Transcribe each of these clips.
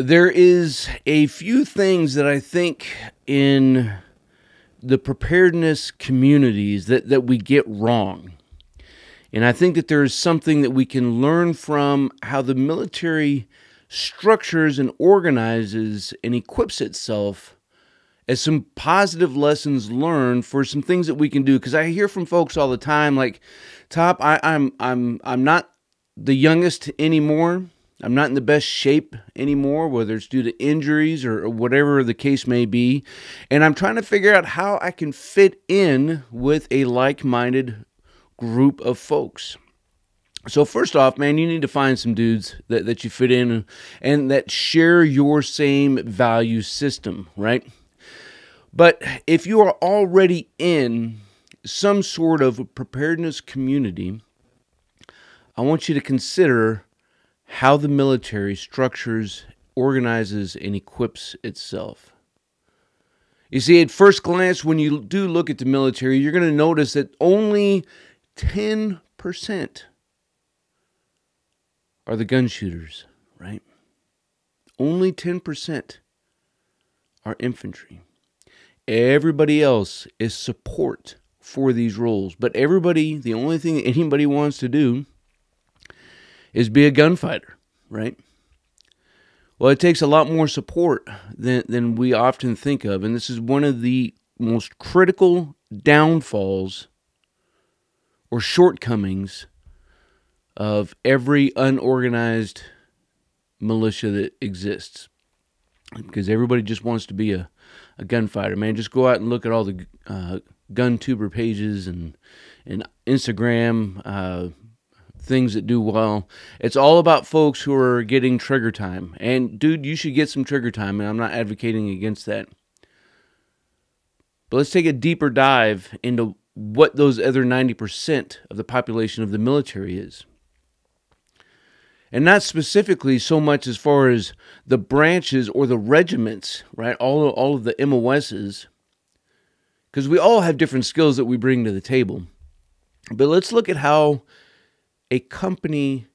There is a few things that I think in the preparedness communities that we get wrong. And I think that there is something that we can learn from how the military structures and organizes and equips itself as some positive lessons learned for some things that we can do. Because I hear from folks all the time, like, Top, I'm not the youngest anymore. I'm not in the best shape anymore, whether it's due to injuries or whatever the case may be. And I'm trying to figure out how I can fit in with a like-minded group of folks. So first off, man, you need to find some dudes that you fit in and that share your same value system, right? But if you are already in some sort of preparedness community, I want you to consider how the military structures, organizes, and equips itself. You see, at first glance, when you do look at the military, you're going to notice that only 10% are the gun shooters, right? Only 10% are infantry. Everybody else is support for these roles. But everybody, the only thing that anybody wants to do is be a gunfighter, right? Well, it takes a lot more support than we often think of. And this is one of the most critical downfalls or shortcomings of every unorganized militia that exists. Because everybody just wants to be a gunfighter, man. Just go out and look at all the gun tuber pages and Instagram things that do well. It's all about folks who are getting trigger time. And dude, you should get some trigger time, and I'm not advocating against that. But let's take a deeper dive into what those other 90% of the population of the military is. And not specifically so much as far as the branches or the regiments, right? All of the MOSs, because we all have different skills that we bring to the table. But let's look at how a company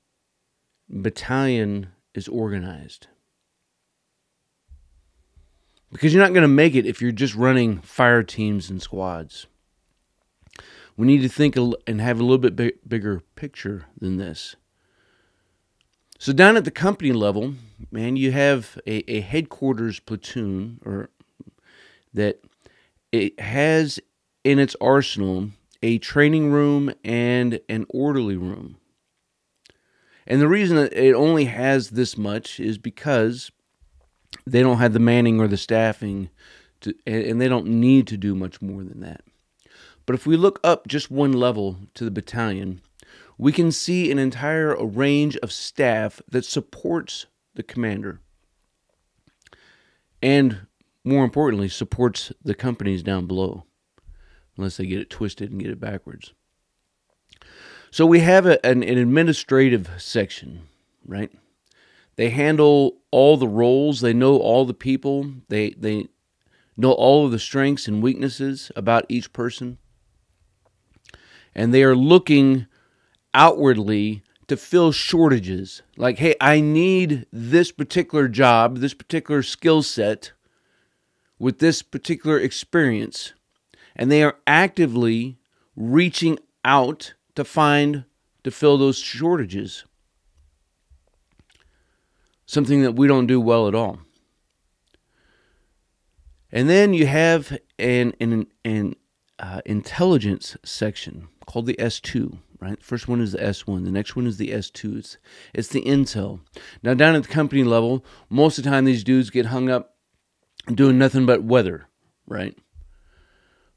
battalion is organized. Because you're not going to make it if you're just running fire teams and squads. We need to think and have a little bit bigger picture than this. So down at the company level, man, you have a headquarters platoon, or that it has in its arsenal a training room and an orderly room. And the reason that it only has this much is because they don't have the manning or the staffing, and they don't need to do much more than that. But if we look up just one level to the battalion, we can see an entire range of staff that supports the commander. And more importantly, supports the companies down below. Unless they get it twisted and get it backwards. So we have an administrative section, right? They handle all the roles. They know all the people. They know all of the strengths and weaknesses about each person. And they are looking outwardly to fill shortages. Like, hey, I need this particular job, this particular skill set, with this particular experience. And they are actively reaching out to fill those shortages. Something that we don't do well at all. And then you have an intelligence section called the S2, right? First one is the S1. The next one is the S2. It's the intel. Now, down at the company level, most of the time these dudes get hung up doing nothing but weather, right?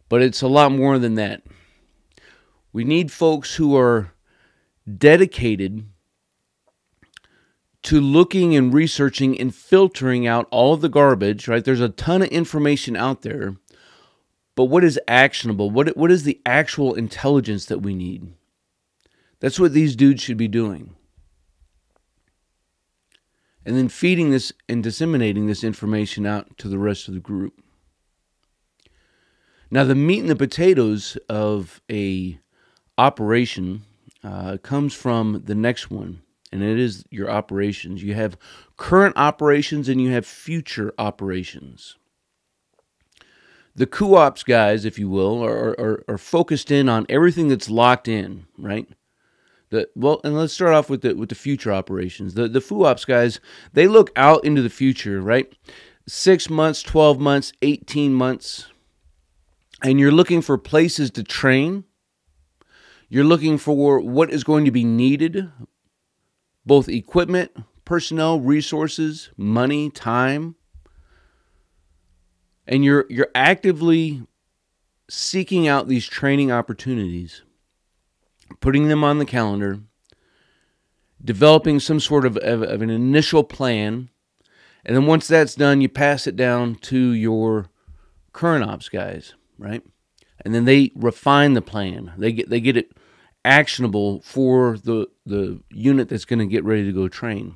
But it's a lot more than that. We need folks who are dedicated to looking and researching and filtering out all of the garbage, right? There's a ton of information out there, but what is actionable? What is the actual intelligence that we need? That's what these dudes should be doing. And then feeding this and disseminating this information out to the rest of the group. Now, the meat and the potatoes of a operation comes from the next one, and it is your operations. You have current operations and you have future operations. The co-ops guys, if you will, are focused in on everything that's locked in, right? And let's start off with the future operations. The FUOPS guys, they look out into the future, right? 6 months, 12 months, 18 months, and you're looking for places to train. You're looking for what is going to be needed, both equipment, personnel, resources, money, time. And you're actively seeking out these training opportunities, putting them on the calendar, developing some sort of an initial plan, and then once that's done, you pass it down to your current ops guys, right? And then they refine the plan. They get it actionable for the unit that's going to get ready to go train.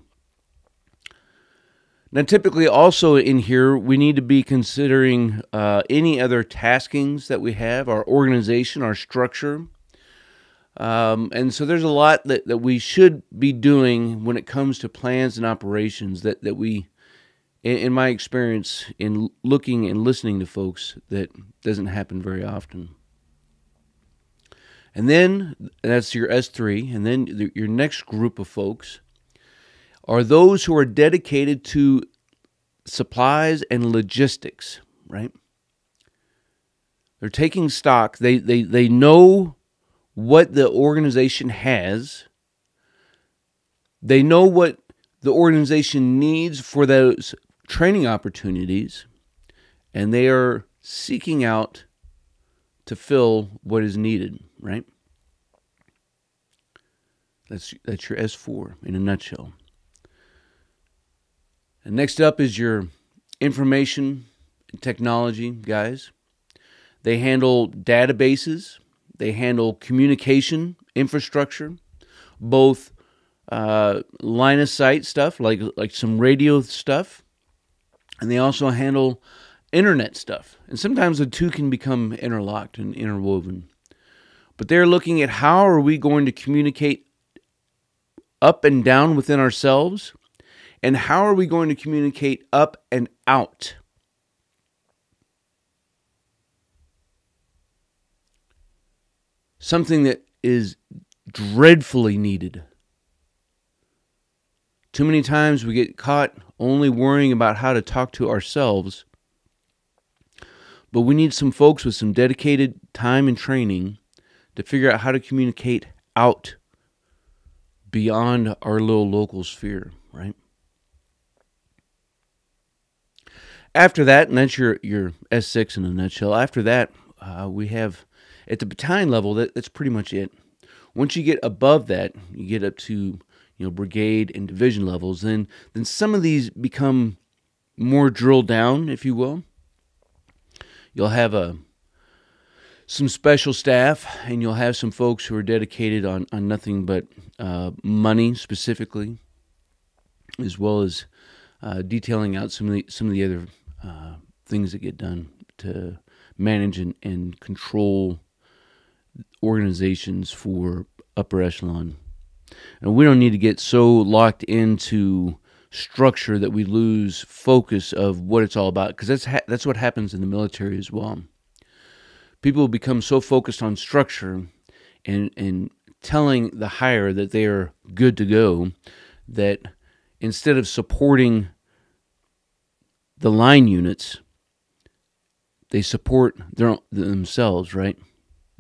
Now, typically also in here, we need to be considering any other taskings that we have, our organization, our structure. And so there's a lot that we should be doing when it comes to plans and operations that we, in my experience, in looking and listening to folks, that doesn't happen very often. And then that's your S3. And then your next group of folks are those who are dedicated to supplies and logistics, right? They're taking stock. They know what the organization has. They know what the organization needs for those training opportunities, and they are seeking out to fill what is needed, right? That's your S4 in a nutshell. And next up is your information and technology guys. They handle databases. They handle communication infrastructure, both line of sight stuff, like some radio stuff, and they also handle internet stuff. And sometimes the two can become interlocked and interwoven. But they're looking at how are we going to communicate up and down within ourselves, and how are we going to communicate up and out? Something that is dreadfully needed. Too many times we get caught only worrying about how to talk to ourselves, but we need some folks with some dedicated time and training to figure out how to communicate out beyond our little local sphere, right? After that, and that's your S6 in a nutshell, after that, we have, at the battalion level, that's pretty much it. Once you get above that, you get up to brigade and division levels, then some of these become more drilled down, if you will. You'll have some special staff, and you'll have some folks who are dedicated on nothing but money specifically, as well as detailing out some of the other things that get done to manage and control organizations for upper echelon. And we don't need to get so locked into structure that we lose focus of what it's all about, because that's what happens in the military as well. People become so focused on structure and telling the higher that they are good to go, that instead of supporting the line units, they support themselves, right?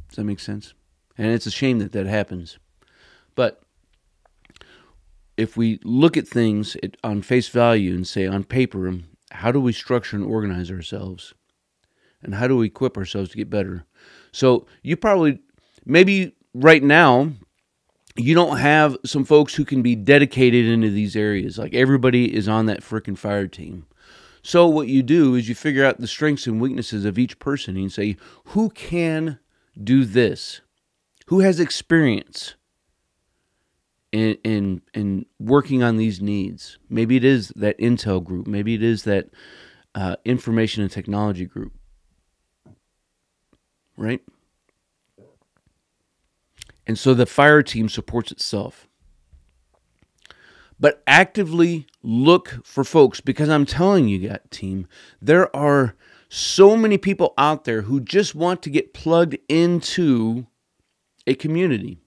Does that make sense? And it's a shame that happens. But if we look at things on face value and say on paper, how do we structure and organize ourselves? And how do we equip ourselves to get better? So you probably, maybe right now, you don't have some folks who can be dedicated into these areas. Like everybody is on that frickin' fire team. So what you do is you figure out the strengths and weaknesses of each person and say, who can do this? Who has experience in working on these needs? Maybe it is that intel group. Maybe it is that information and technology group. Right? And so the fire team supports itself. but actively look for folks, because I'm telling you, team, there are so many people out there who just want to get plugged into a community.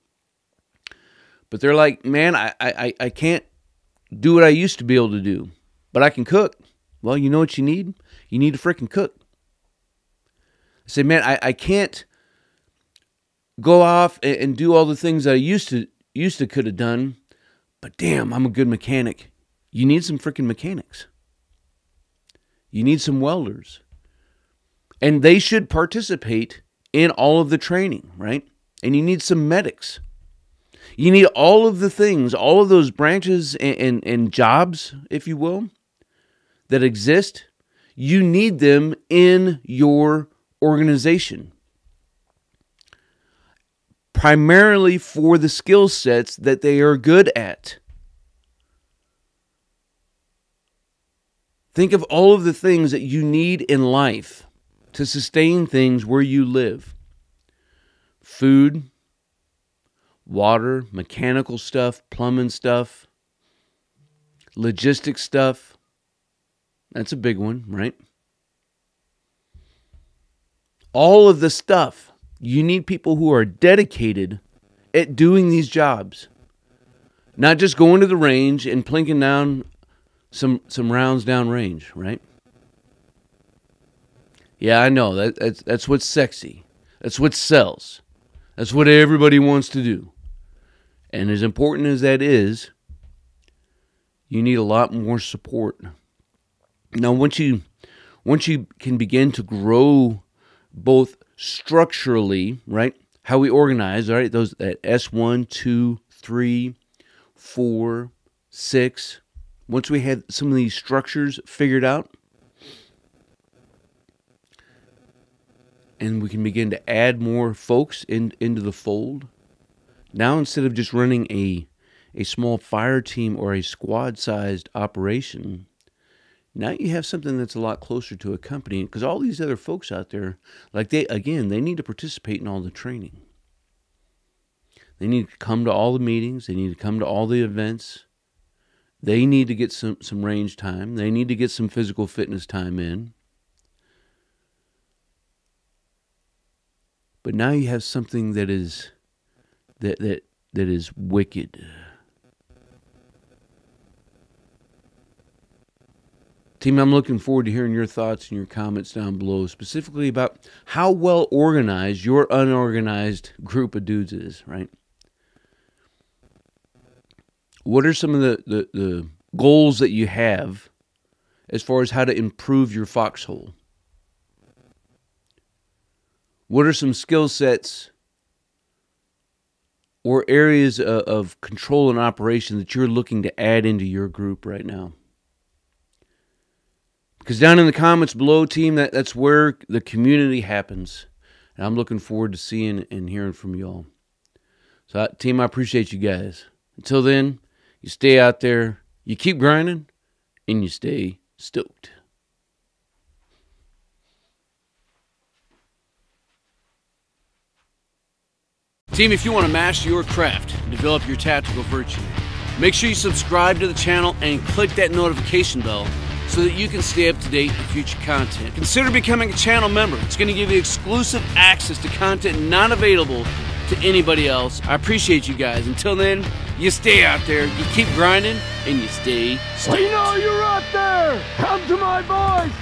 But they're like, man, I can't do what I used to be able to do, but I can cook. Well, you know what you need? You need to freaking cook. I say, man, I can't go off and do all the things that I used to could have done, but damn, I'm a good mechanic. You need some freaking mechanics. You need some welders. And they should participate in all of the training, right? And you need some medics. You need all of the things, all of those branches and jobs, if you will, that exist. You need them in your organization, primarily for the skill sets that they are good at. Think of all of the things that you need in life to sustain things where you live. Food, water, mechanical stuff, plumbing stuff, logistics stuff. That's a big one, right? All of the stuff. You need people who are dedicated at doing these jobs. Not just going to the range and plinking down some rounds down range, right? Yeah, I know. That's what's sexy. That's what sells. That's what everybody wants to do. And as important as that is, you need a lot more support. Now, once you can begin to grow both structurally, right? How we organize, all right? Those at S1, 2, 3, 4, 6. Once we had some of these structures figured out, and we can begin to add more folks into the fold. Now, instead of just running a small fire team or a squad-sized operation, now you have something that's a lot closer to a company, because all these other folks out there, like they need to participate in all the training. They need to come to all the meetings. They need to come to all the events. They need to get some range time. They need to get some physical fitness time in. But now you have something that is that is wicked. Team, I'm looking forward to hearing your thoughts and your comments down below, specifically about how well organized your unorganized group of dudes is, right? What are some of the goals that you have as far as how to improve your foxhole? What are some skill sets or areas of control and operation that you're looking to add into your group right now? Because down in the comments below, team, that's where the community happens. And I'm looking forward to seeing and hearing from you all. So, team, I appreciate you guys. Until then, you stay out there, you keep grinding, and you stay stoked. Team, if you want to master your craft and develop your tactical virtue, make sure you subscribe to the channel and click that notification bell so that you can stay up to date with future content. Consider becoming a channel member. It's going to give you exclusive access to content not available to anybody else. I appreciate you guys. Until then, you stay out there, you keep grinding, and you stay stoked. I know you're out there! Come to my voice!